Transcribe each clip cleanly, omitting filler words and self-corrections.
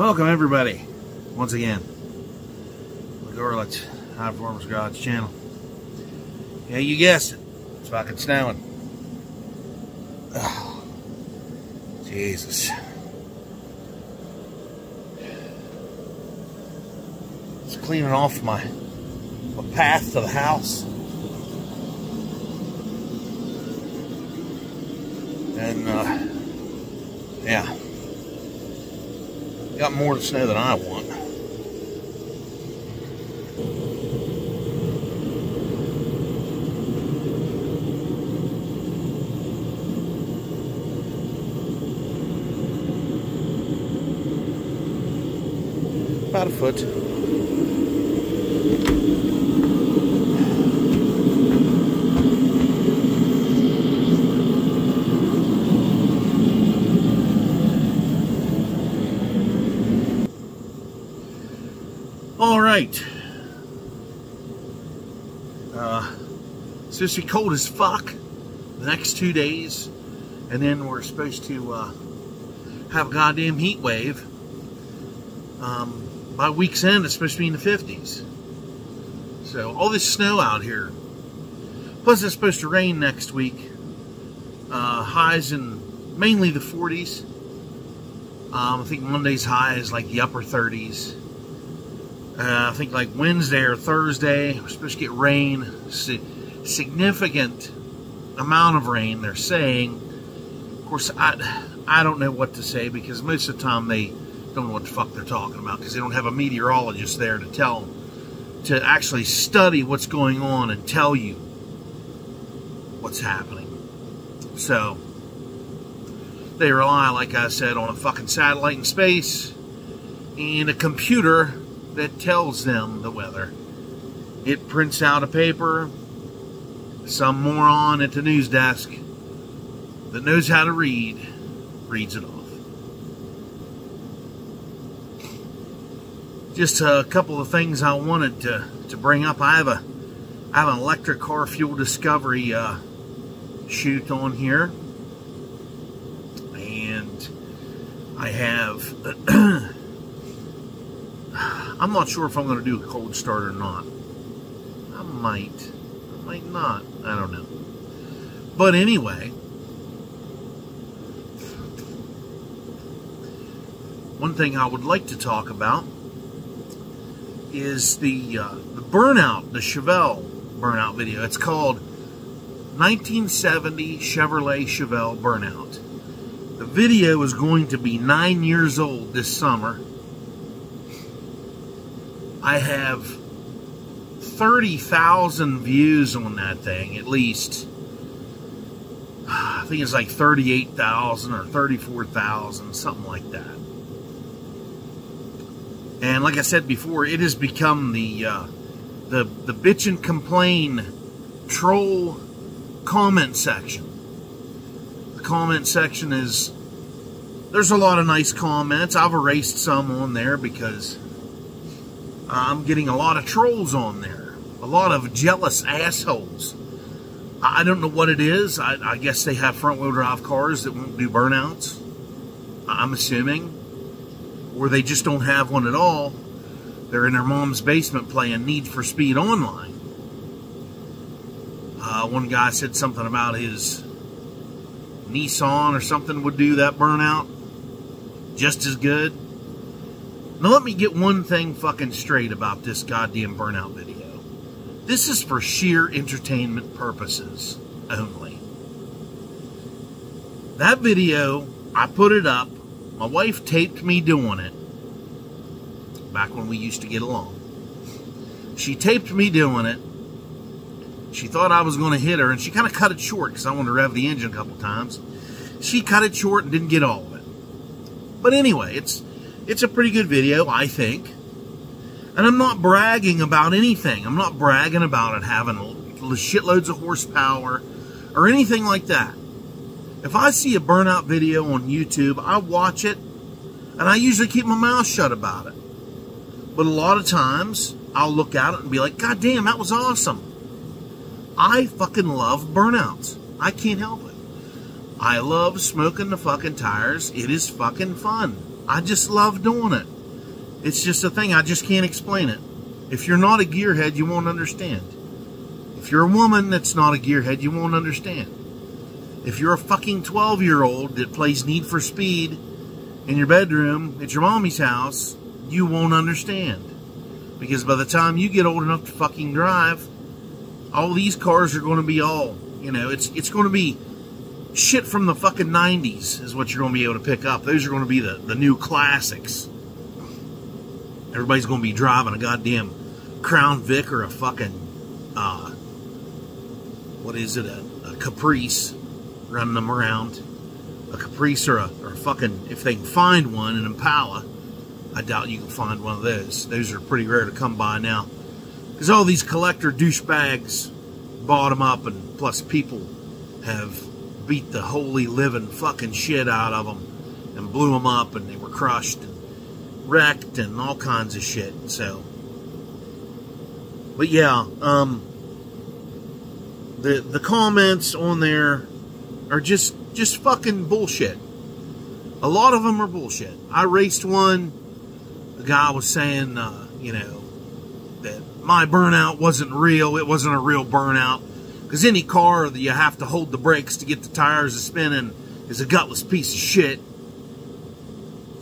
Welcome everybody, once again, the Gorlitz High Performance Garage channel. Yeah, you guessed it, it's fucking snowing. Oh, Jesus. It's cleaning off my path to the house. And, yeah. Got more snow than I want. About a foot. All right. It's supposed to be cold as fuck the next 2 days, and then we're supposed to have a goddamn heat wave. By week's end, it's supposed to be in the 50s. So all this snow out here. Plus, it's supposed to rain next week. Highs in mainly the 40s. I think Monday's high is like the upper 30s. I think like Wednesday or Thursday, we're supposed to get rain, significant amount of rain, they're saying. Of course, I don't know what to say, because most of the time they don't know what the fuck they're talking about, because they don't have a meteorologist there to tell them, to actually study what's going on and tell you what's happening. So, they rely, like I said, on a fucking satellite in space and a computer that tells them the weather. It prints out a paper. Some moron at the news desk that knows how to read reads it off. Just a couple of things I wanted to bring up. I have an electric car fuel discovery shoot on here, and I have I'm not sure if I'm going to do a cold start or not. I might not. I don't know. But anyway, one thing I would like to talk about is the burnout, the Chevelle burnout video. It's called 1970 Chevrolet Chevelle Burnout. The video is going to be 9 years old this summer. I have 30,000 views on that thing, at least. I think it's like 38,000 or 34,000, something like that. And like I said before, it has become the bitch and complain troll comment section. The comment section is, there's a lot of nice comments. I've erased some on there because I'm getting a lot of trolls on there. A lot of jealous assholes. I don't know what it is. I guess they have front-wheel drive cars that won't do burnouts, I'm assuming. Or they just don't have one at all. They're in their mom's basement playing Need for Speed Online. One guy said something about his Nissan or something would do that burnout just as good. Now let me get one thing fucking straight about this goddamn burnout video. This is for sheer entertainment purposes only. That video, I put it up. My wife taped me doing it. Back when we used to get along. She taped me doing it. She thought I was going to hit her, and she kind of cut it short because I wanted to rev the engine a couple times. She cut it short and didn't get all of it. But anyway, it's a pretty good video, I think. And I'm not bragging about anything. I'm not bragging about it having shitloads of horsepower or anything like that. If I see a burnout video on YouTube, I watch it, and I usually keep my mouth shut about it. But a lot of times, I'll look at it and be like, God damn, that was awesome. I fucking love burnouts. I can't help it. I love smoking the fucking tires. It is fucking fun. I just love doing it. It's just a thing. I just can't explain it. If you're not a gearhead, you won't understand. If you're a woman that's not a gearhead, you won't understand. If you're a fucking 12-year-old that plays Need for Speed in your bedroom at your mommy's house, you won't understand. Because by the time you get old enough to fucking drive, all these cars are going to be all, you know, it's going to be shit from the fucking 90s is what you're going to be able to pick up. Those are going to be the new classics. Everybody's going to be driving a goddamn Crown Vic or a fucking, what is it, a Caprice, running them around. A Caprice or a fucking, if they can find one, an Impala. I doubt you can find one of those. Those are pretty rare to come by now. Because all these collector douchebags bought them up, and plus people have beat the holy living fucking shit out of them and blew them up, and they were crushed and wrecked and all kinds of shit. So, but yeah, the comments on there are just fucking bullshit. A lot of them are bullshit. I raced one. The guy was saying, you know, that my burnout wasn't real. It wasn't a real burnout. Because any car that you have to hold the brakes to get the tires to spinning is a gutless piece of shit.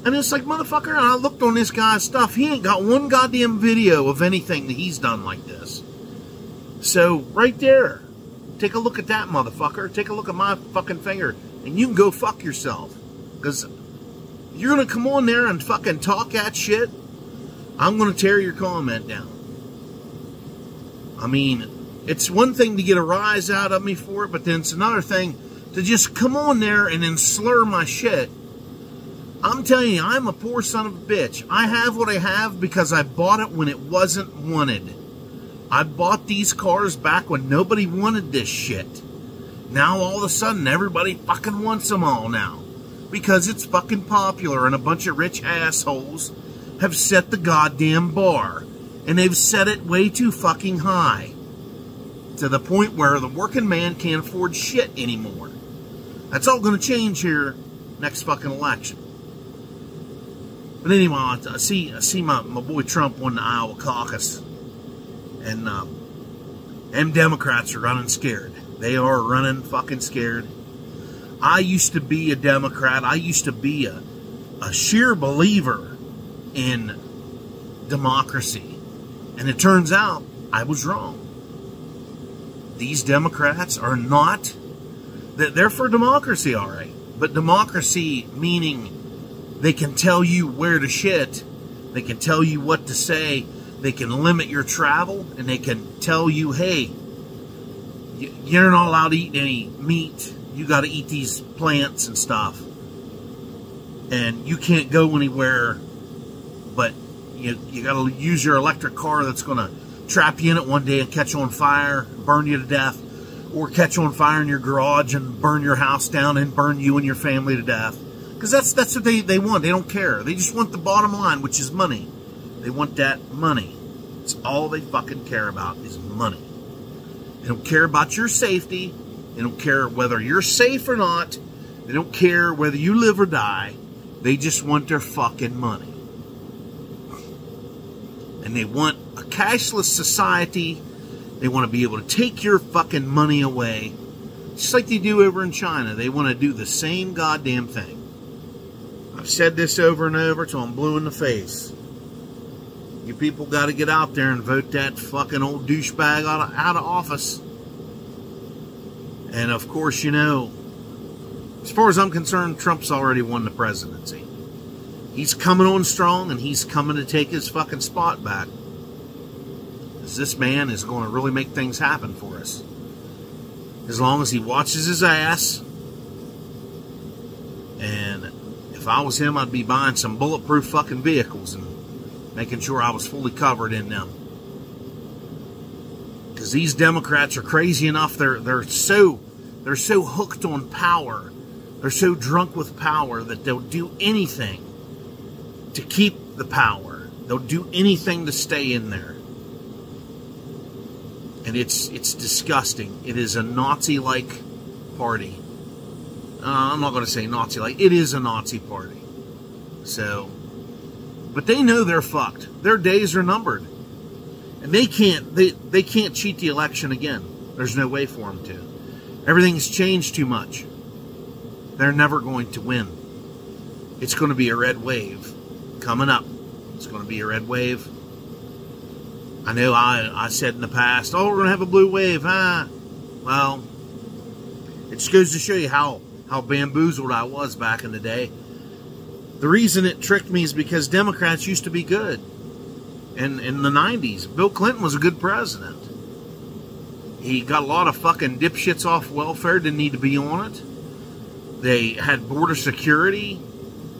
And it's like, motherfucker, I looked on this guy's stuff. He ain't got one goddamn video of anything that he's done like this. So, right there, take a look at that, motherfucker. Take a look at my fucking finger. And you can go fuck yourself. Because you're going to come on there and fucking talk that shit, I'm going to tear your comment down. I mean, it's one thing to get a rise out of me for it, but then it's another thing to just come on there and then slur my shit. I'm telling you, I'm a poor son of a bitch. I have what I have because I bought it when it wasn't wanted. I bought these cars back when nobody wanted this shit. Now all of a sudden everybody fucking wants them all now. Because it's fucking popular and a bunch of rich assholes have set the goddamn bar. And they've set it way too fucking high. To the point where the working man can't afford shit anymore. That's all going to change here next fucking election. But anyway, I see my boy Trump won the Iowa caucus. And them Democrats are running scared. They are running fucking scared. I used to be a Democrat. I used to be a sheer believer in democracy. And it turns out I was wrong. These Democrats are not, they're for democracy, all right. But democracy meaning they can tell you where to shit. They can tell you what to say. They can limit your travel. And they can tell you, hey, you're not allowed to eat any meat. You got to eat these plants and stuff. And you can't go anywhere, but you got to use your electric car that's going to trap you in it one day and catch on fire, burn you to death, or catch on fire in your garage and burn your house down and burn you and your family to death. Because that's what they want. They don't care. They just want the bottom line, which is money. They want that money. It's all they fucking care about is money. They don't care about your safety. They don't care whether you're safe or not. They don't care whether you live or die. They just want their fucking money. And they want a cashless society. They want to be able to take your fucking money away. Just like they do over in China. They want to do the same goddamn thing. I've said this over and over till I'm blue in the face. You people got to get out there and vote that fucking old douchebag out of office. And of course, you know, as far as I'm concerned, Trump's already won the presidency. He's coming on strong, and he's coming to take his fucking spot back. Because this man is going to really make things happen for us. As long as he watches his ass. And if I was him, I'd be buying some bulletproof fucking vehicles and making sure I was fully covered in them. Because these Democrats are crazy enough. They're so hooked on power. They're so drunk with power that they'll do anything to keep the power. They'll do anything to stay in there. And it's disgusting. It is a Nazi-like party. I'm not going to say Nazi-like. It is a Nazi party. So, but they know they're fucked. Their days are numbered. And they can't cheat the election again. There's no way for them to. Everything's changed too much. They're never going to win. It's going to be a red wave coming up. It's going to be a red wave. I know I said in the past, oh, we're going to have a blue wave. Well, it just goes to show you how bamboozled I was back in the day. The reason it tricked me is because Democrats used to be good. And in the 90s, Bill Clinton was a good president. He got a lot of fucking dipshits off welfare, didn't need to be on it. They had border security.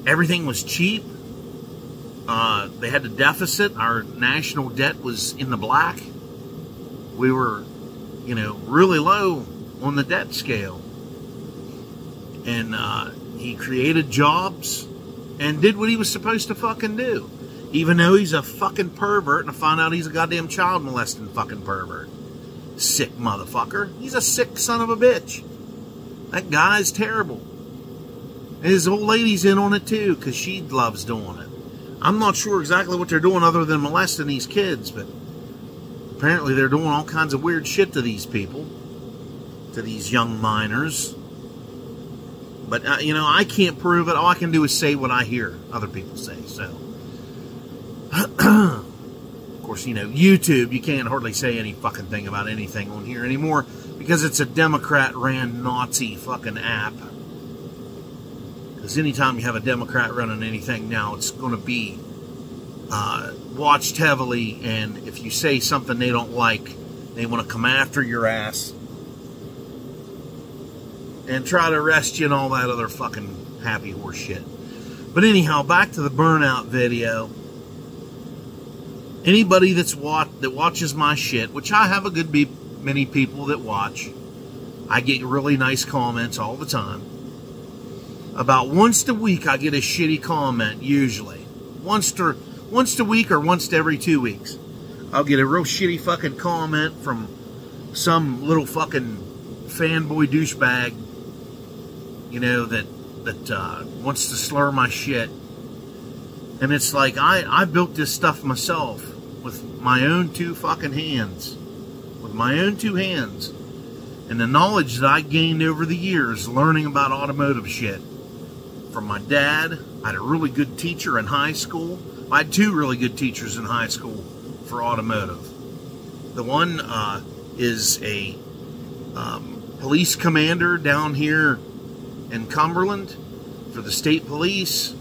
Everything was cheap. They had a deficit. Our national debt was in the black. We were, really low on the debt scale. And he created jobs and did what he was supposed to fucking do. Even though he's a fucking pervert, and I found out he's a goddamn child molesting fucking pervert. Sick motherfucker. He's a sick son of a bitch. That guy's terrible. And his old lady's in on it too, because she loves doing it. I'm not sure exactly what they're doing other than molesting these kids, but apparently they're doing all kinds of weird shit to these people, to these young minors. But, I can't prove it. All I can do is say what I hear other people say, so. Of course, YouTube, you can't hardly say any fucking thing about anything on here anymore because it's a Democrat-ran Nazi fucking app. Because anytime you have a Democrat running anything now, it's going to be watched heavily, and if you say something they don't like, they want to come after your ass and try to arrest you and all that other fucking happy horse shit. But anyhow, back to the burnout video. Anybody that watches my shit, which I have a good many people that watch, I get really nice comments all the time. About once a week, I get a shitty comment, usually. Once a week or once every 2 weeks. I'll get a real shitty fucking comment from some little fucking fanboy douchebag, that wants to slur my shit. And it's like, I built this stuff myself with my own two fucking hands. With my own two hands. And the knowledge that I gained over the years learning about automotive shit. From my dad. I had a really good teacher in high school. I had two really good teachers in high school for automotive. The one is a police commander down here in Cumberland for the state police.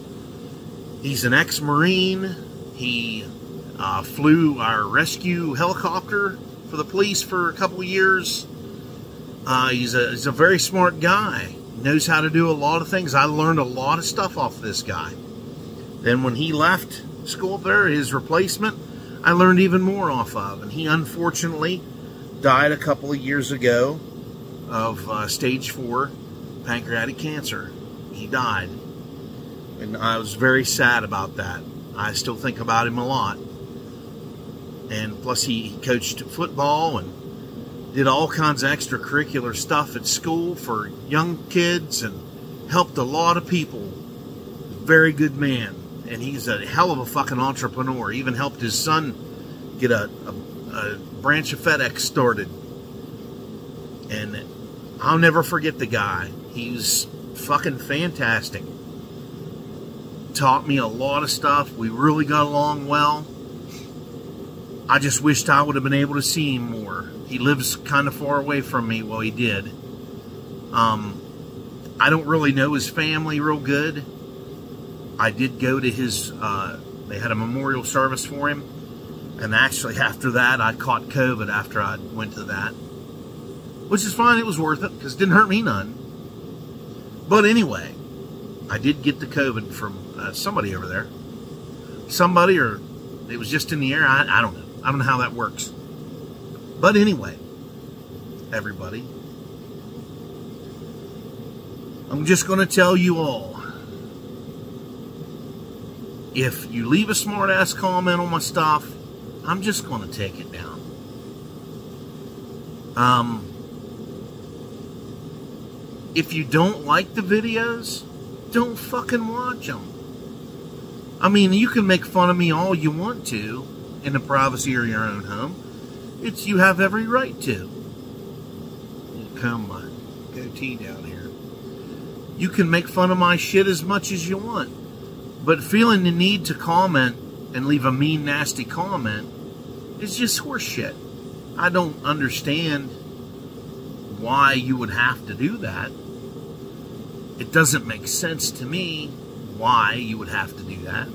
He's an ex-Marine. He flew our rescue helicopter for the police for a couple of years. He's a very smart guy. Knows how to do a lot of things. I learned a lot of stuff off of this guy. Then when he left school up there, his replacement, I learned even more off of. And he unfortunately died a couple of years ago of stage 4 pancreatic cancer. He died. And I was very sad about that. I still think about him a lot. And plus he coached football and did all kinds of extracurricular stuff at school for young kids and helped a lot of people. Very good man. And he's a hell of a fucking entrepreneur. He even helped his son get a branch of FedEx started. And I'll never forget the guy. He was fucking fantastic. Taught me a lot of stuff. We really got along well. I just wished I would have been able to see him more. He lives kind of far away from me. Well, he did. I don't really know his family real good. I did go to his, they had a memorial service for him. And actually after that, I caught COVID after I went to that. Which is fine. It was worth it because it didn't hurt me none. But anyway, I did get the COVID from somebody over there. Somebody, or it was just in the air. I don't know. I don't know how that works. But anyway, everybody, I'm just going to tell you all, if you leave a smart-ass comment on my stuff, I'm just going to take it down. If you don't like the videos, don't fucking watch them. I mean, you can make fun of me all you want to in the privacy of your own home. You have every right to. Comb my goatee down here. You can make fun of my shit as much as you want. But feeling the need to comment and leave a mean, nasty comment is just horseshit. I don't understand why you would have to do that. It doesn't make sense to me why you would have to do that.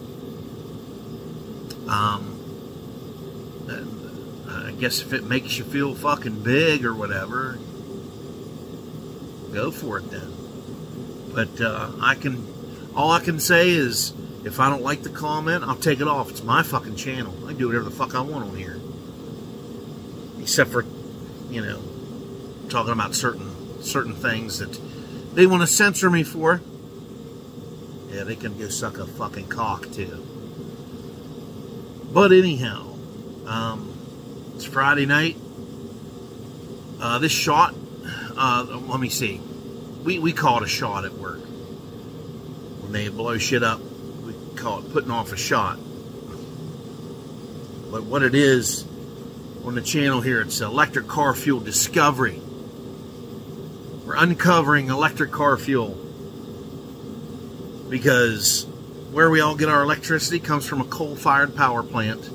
I guess if it makes you feel fucking big or whatever, go for it then. But all I can say is, if I don't like the comment, I'll take it off. It's my fucking channel. I can do whatever the fuck I want on here. Except for, talking about certain things that they want to censor me for. Yeah, they can go suck a fucking cock too. But anyhow, it's Friday night. This shot, let me see. We call it a shot at work. When they blow shit up, we call it putting off a shot. But what it is, on the channel here, it's electric car fuel discovery. We're uncovering electric car fuel. Because where we all get our electricity comes from a coal-fired power plant.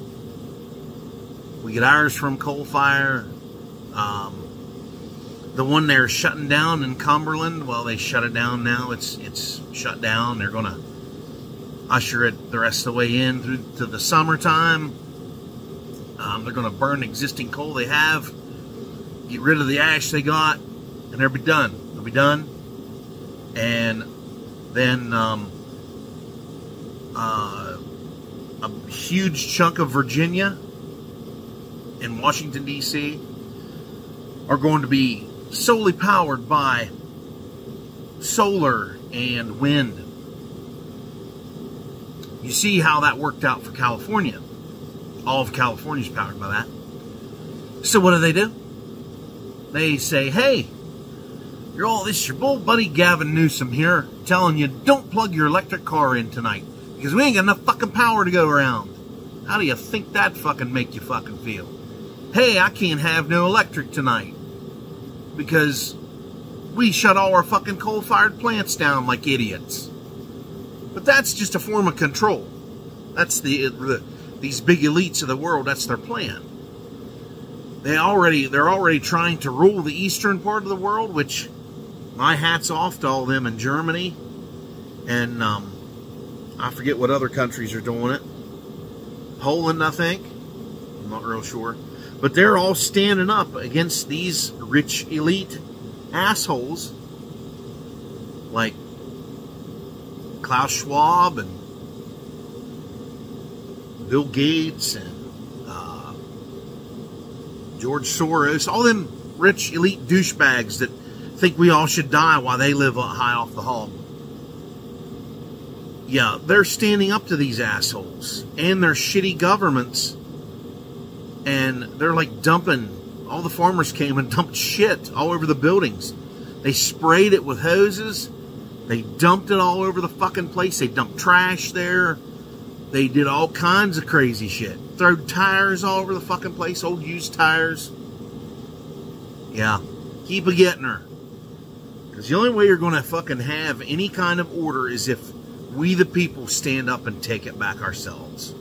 We get ours from coal fire. The one they're shutting down in Cumberland, well, they shut it down now. It's shut down. They're going to usher it the rest of the way in through to the summertime. They're going to burn existing coal they have, get rid of the ash they got, and they'll be done. They'll be done. And then a huge chunk of Virginia and Washington, D.C. are going to be solely powered by solar and wind. You see how that worked out for California. All of California is powered by that. So what do? They say, hey, this is your old buddy Gavin Newsom here telling you don't plug your electric car in tonight because we ain't got enough fucking power to go around. How do you think that fucking make you fucking feel? Hey, I can't have no electric tonight because we shut all our fucking coal-fired plants down like idiots. But that's just a form of control. That's these big elites of the world, that's their plan. They're already trying to rule the eastern part of the world, which my hat's off to all of them in Germany. And I forget what other countries are doing it. Poland, I think. I'm not real sure. But they're all standing up against these rich elite assholes like Klaus Schwab and Bill Gates and George Soros, all them rich elite douchebags that think we all should die while they live high off the hog. Yeah, they're standing up to these assholes and their shitty governments, and they're like dumping. All the farmers came and dumped shit all over the buildings. They sprayed it with hoses. They dumped it all over the fucking place. They dumped trash there. They did all kinds of crazy shit. Threw tires all over the fucking place. Old used tires. Yeah. Keep a-getting her. Because the only way you're going to fucking have any kind of order is if we the people stand up and take it back ourselves.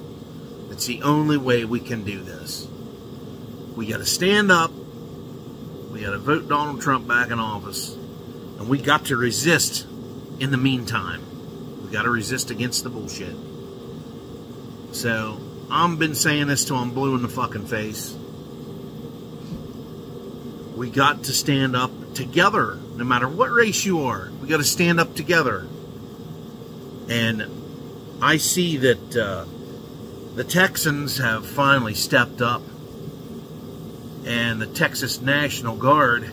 It's the only way we can do this. We got to stand up. We got to vote Donald Trump back in office. And we got to resist in the meantime. We got to resist against the bullshit. So, I've been saying this till I'm blue in the fucking face. We got to stand up together, no matter what race you are. We got to stand up together. And I see that the Texans have finally stepped up. And the Texas National Guard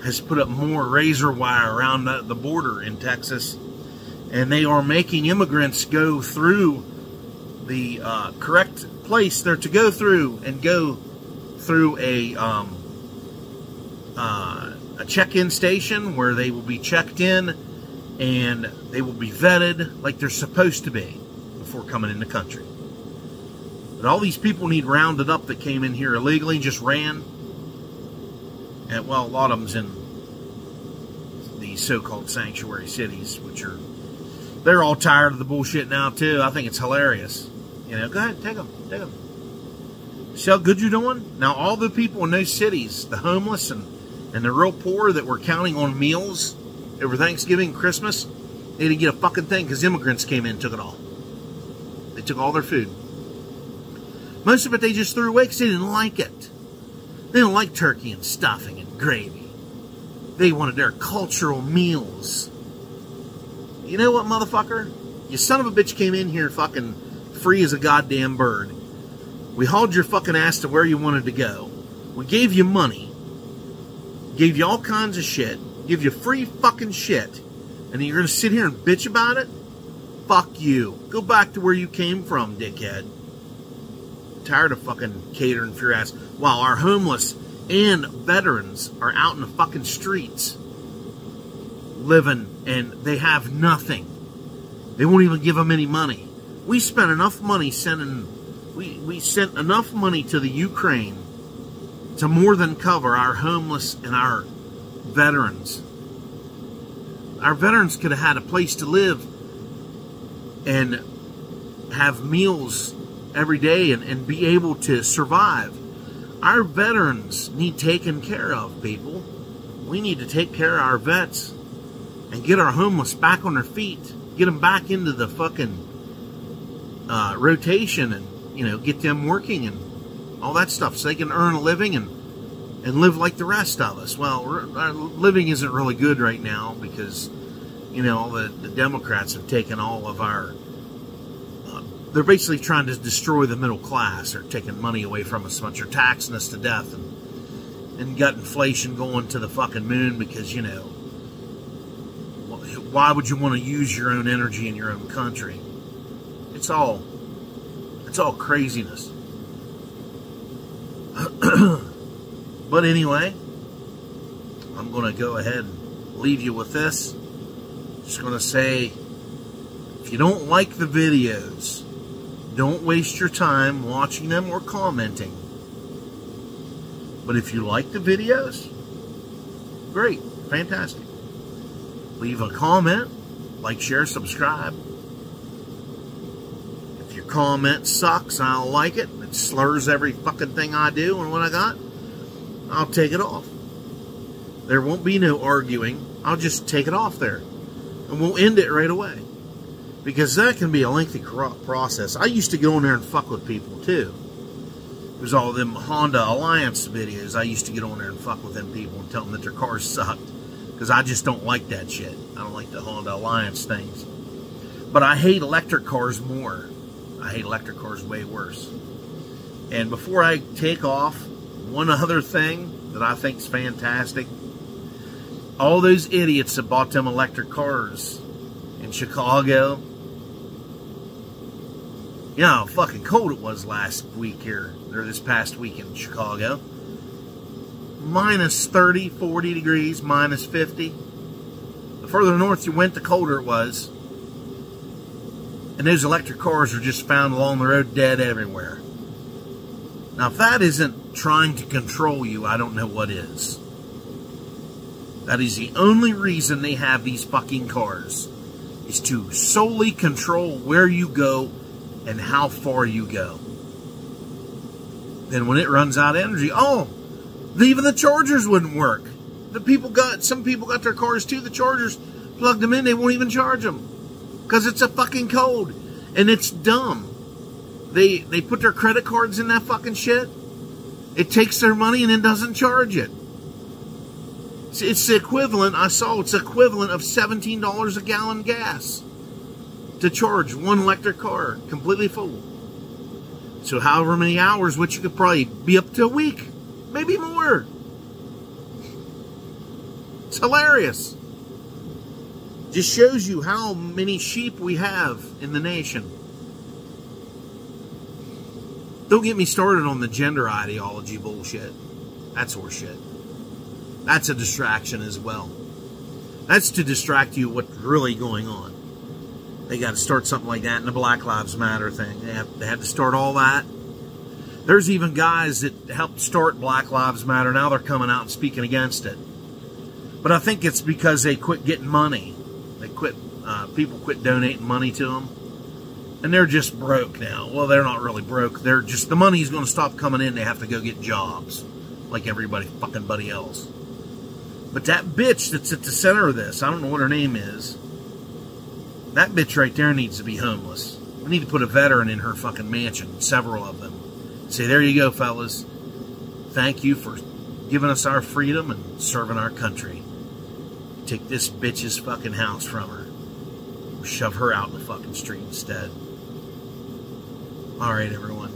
has put up more razor wire around the border in Texas. And they are making immigrants go through the correct place they're to go through, and go through a check-in station where they will be checked in and they will be vetted like they're supposed to be before coming in the country. But all these people need rounded up that came in here illegally and just ran. And, well, a lot of them's in these so-called sanctuary cities, which are, they're all tired of the bullshit now, too. I think it's hilarious. You know, go ahead, take them. See how good you're doing? Now, all the people in those cities, the homeless and the real poor that were counting on meals over Thanksgiving, Christmas, they didn't get a fucking thing because immigrants came in and took it all. They took all their food. Most of it they just threw away because they didn't like it. They didn't like turkey and stuffing and gravy. They wanted their cultural meals. You know what, motherfucker? You son of a bitch came in here fucking free as a goddamn bird. We hauled your fucking ass to where you wanted to go. We gave you money. Gave you all kinds of shit. Give you free fucking shit. And then you're going to sit here and bitch about it? Fuck you. Go back to where you came from, dickhead. Tired of fucking catering for your ass. While our homeless and veterans are out in the fucking streets living and they have nothing. They won't even give them any money. We spent enough money sending... We sent enough money to the Ukraine to more than cover our homeless and our veterans. Our veterans could have had a place to live and have meals every day and be able to survive. Our veterans need taken care of, people. We need to take care of our vets and get our homeless back on their feet. Get them back into the fucking rotation and, you know, get them working and all that stuff so they can earn a living and live like the rest of us. Well, our living isn't really good right now because, you know, the Democrats have taken all of our... they're basically trying to destroy the middle class. They're taking money away from us so much. They're taxing us to death and got inflation going to the fucking moon because, you know, why would you want to use your own energy in your own country? It's all craziness. But anyway, I'm going to go ahead and leave you with this. Just going to say, if you don't like the videos, don't waste your time watching them or commenting. But if you like the videos, great, fantastic. Leave a comment, like, share, subscribe. If your comment sucks, I don't like it. It slurs every fucking thing I do and what I got, I'll take it off. There won't be no arguing. I'll just take it off there. And we'll end it right away. Because that can be a lengthy process. I used to go in there and fuck with people too. There's all them Honda Alliance videos. I used to get on there and fuck with them people and tell them that their cars sucked. Because I just don't like that shit. I don't like the Honda Alliance things. But I hate electric cars more. I hate electric cars way worse. And before I take off, one other thing that I think is fantastic. All those idiots that bought them electric cars in Chicago. You know how fucking cold it was last week here, or this past week in Chicago. Minus 30, 40 degrees, minus 50. The further north you went, the colder it was. And those electric cars are just found along the road dead everywhere. Now, if that isn't trying to control you, I don't know what is. That is the only reason they have these fucking cars. Is to solely control where you go and how far you go. Then when it runs out of energy, even the chargers wouldn't work. Some people got their cars too, the chargers, plugged them in, they won't even charge them. Because it's a fucking code. And it's dumb. They put their credit cards in that fucking shit. It takes their money and then doesn't charge it. It's the equivalent, it's equivalent of $17 a gallon gas to charge one electric car completely full. So however many hours, which you could probably be up to a week, maybe more. It's hilarious. Just shows you how many sheep we have in the nation. Don't get me started on the gender ideology bullshit. That's horseshit. That's a distraction as well. That's to distract you what's really going on. They got to start something like that in the Black Lives Matter thing. They had to start all that. There's even guys that helped start Black Lives Matter. Now they're coming out and speaking against it. But I think it's because they quit getting money. They quit. People quit donating money to them. And they're just broke now. Well, they're not really broke. They're just, the money's going to stop coming in. They have to go get jobs like everybody fucking buddy else. But that bitch that's at the center of this, I don't know what her name is. That bitch right there needs to be homeless. We need to put a veteran in her fucking mansion, several of them. Say, there you go, fellas. Thank you for giving us our freedom and serving our country. Take this bitch's fucking house from her. Or shove her out in the fucking street instead. Alright, everyone.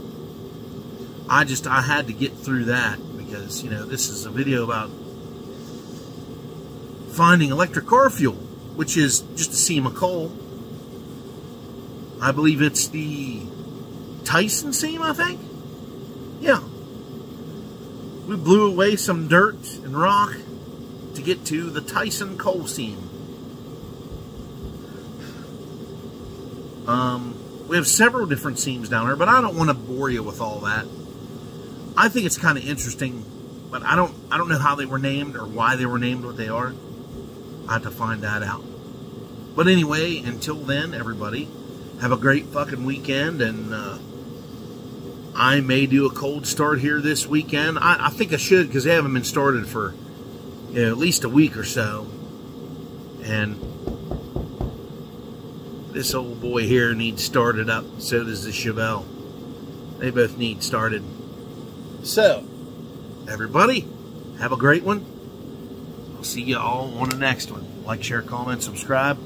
I had to get through that because, you know, this is a video about finding electric car fuel, which is just a seam of coal. I believe it's the Tyson seam, I think. Yeah. We blew away some dirt and rock to get to the Tyson coal seam. We have several different seams down there, but I don't want to bore you with all that. I think it's kind of interesting, but I don't know how they were named or why they were named what they are. I have to find that out. But anyway, until then, everybody, have a great fucking weekend, and I may do a cold start here this weekend. I think I should, because they haven't been started for, you know, at least a week or so. And this old boy here needs started up. So does the Chevelle. They both need started. So, everybody, have a great one. I'll see you all on the next one. Like, share, comment, subscribe.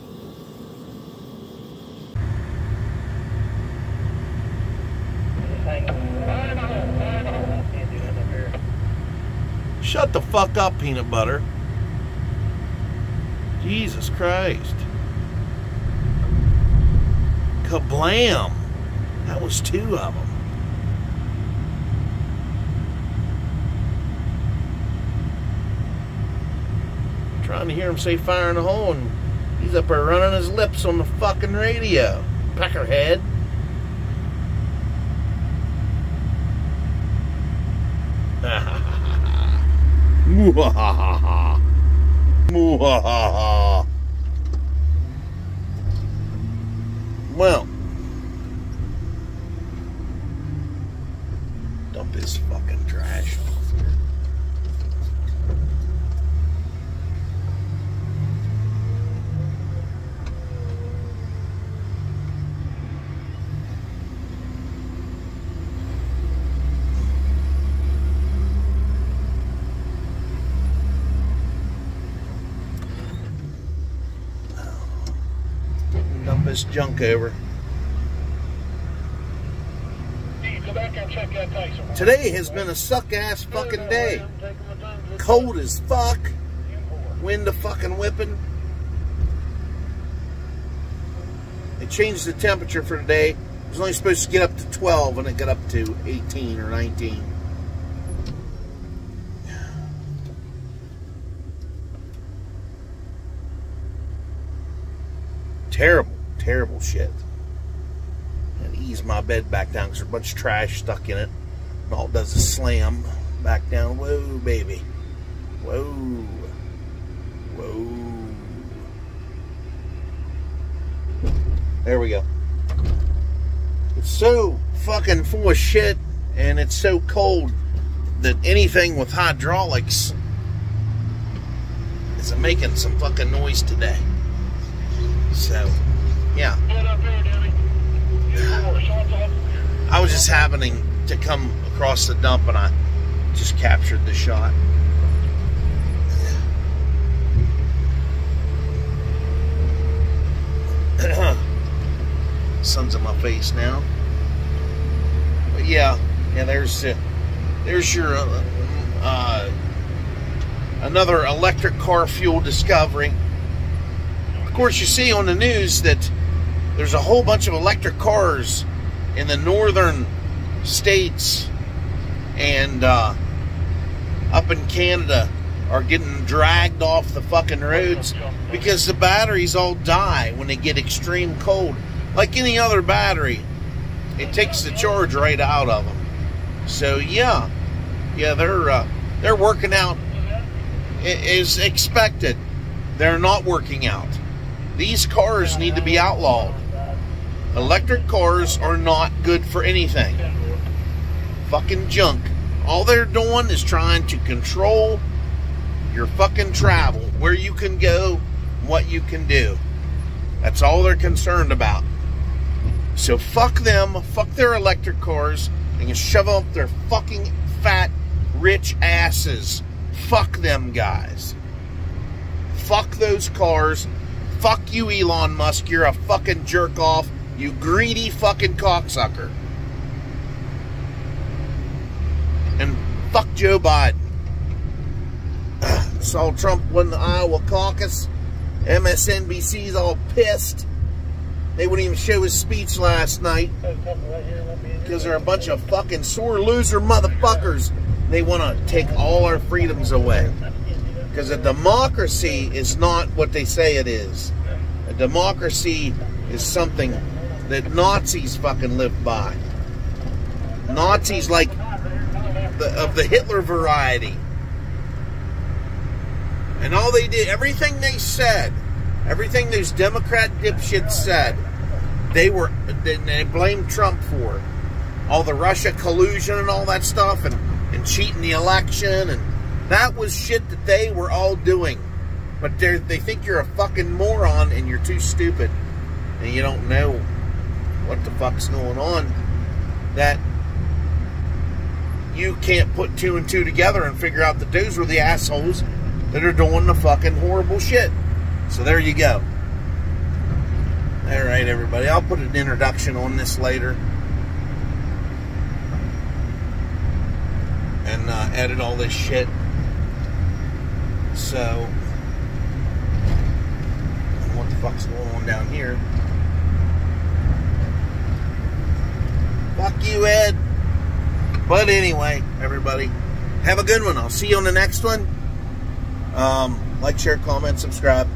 Shut the fuck up, peanut butter. Jesus Christ. Kablam. That was 2 of them. Trying to hear him say fire in the hole, and he's up there running his lips on the fucking radio. Peckerhead. Muhahaha. Muhahaha. Well, dump his fucking trash off here. Dump this junk over. Today has been a suck-ass fucking day. Cold as fuck. Wind a fucking whipping. They changed the temperature for today. It was only supposed to get up to 12 and it got up to 18 or 19. Terrible, terrible shit. And ease my bed back down because there's a bunch of trash stuck in it. And all it does is slam back down. Whoa, baby. Whoa. Whoa. There we go. It's so fucking full of shit, and it's so cold that anything with hydraulics is making some fucking noise today. So, yeah. I was just happening to come across the dump and I just captured the shot. Sun's in my face now. But yeah, there's your another electric car fuel discovery. Of course, you see on the news that there's a whole bunch of electric cars in the northern states and up in Canada are getting dragged off the fucking roads because the batteries all die when they get extreme cold. Like any other battery, it takes the charge right out of them. So yeah, they're working out as expected. They're not working out. These cars need to be outlawed. Electric cars are not good for anything. Fucking junk. All they're doing is trying to control your fucking travel, where you can go, what you can do. That's all they're concerned about. So fuck them, fuck their electric cars, and you shove them up their fucking fat, rich asses. Fuck them guys. Fuck those cars. Fuck you, Elon Musk. You're a fucking jerk off. You greedy fucking cocksucker. And fuck Joe Biden. Saw Trump win the Iowa caucus. MSNBC's all pissed. They wouldn't even show his speech last night because they're a bunch of fucking sore loser motherfuckers. They want to take all our freedoms away. Because a democracy is not what they say it is. A democracy is something that Nazis fucking lived by. Nazis like of the Hitler variety. And all they did, everything they said, everything those Democrat dipshits said, they blamed Trump for. All the Russia collusion and all that stuff, and cheating the election, and that was shit that they were all doing. But they think you're a fucking moron and you're too stupid and you don't know what the fuck's going on, that you can't put two and two together and figure out that those were the assholes that are doing the fucking horrible shit. So there you go. Alright, everybody. I'll put an introduction on this later. And edit all this shit. So, what the fuck's going on down here? Fuck you, Ed. But anyway, everybody, have a good one. I'll see you on the next one. Like, share, comment, subscribe.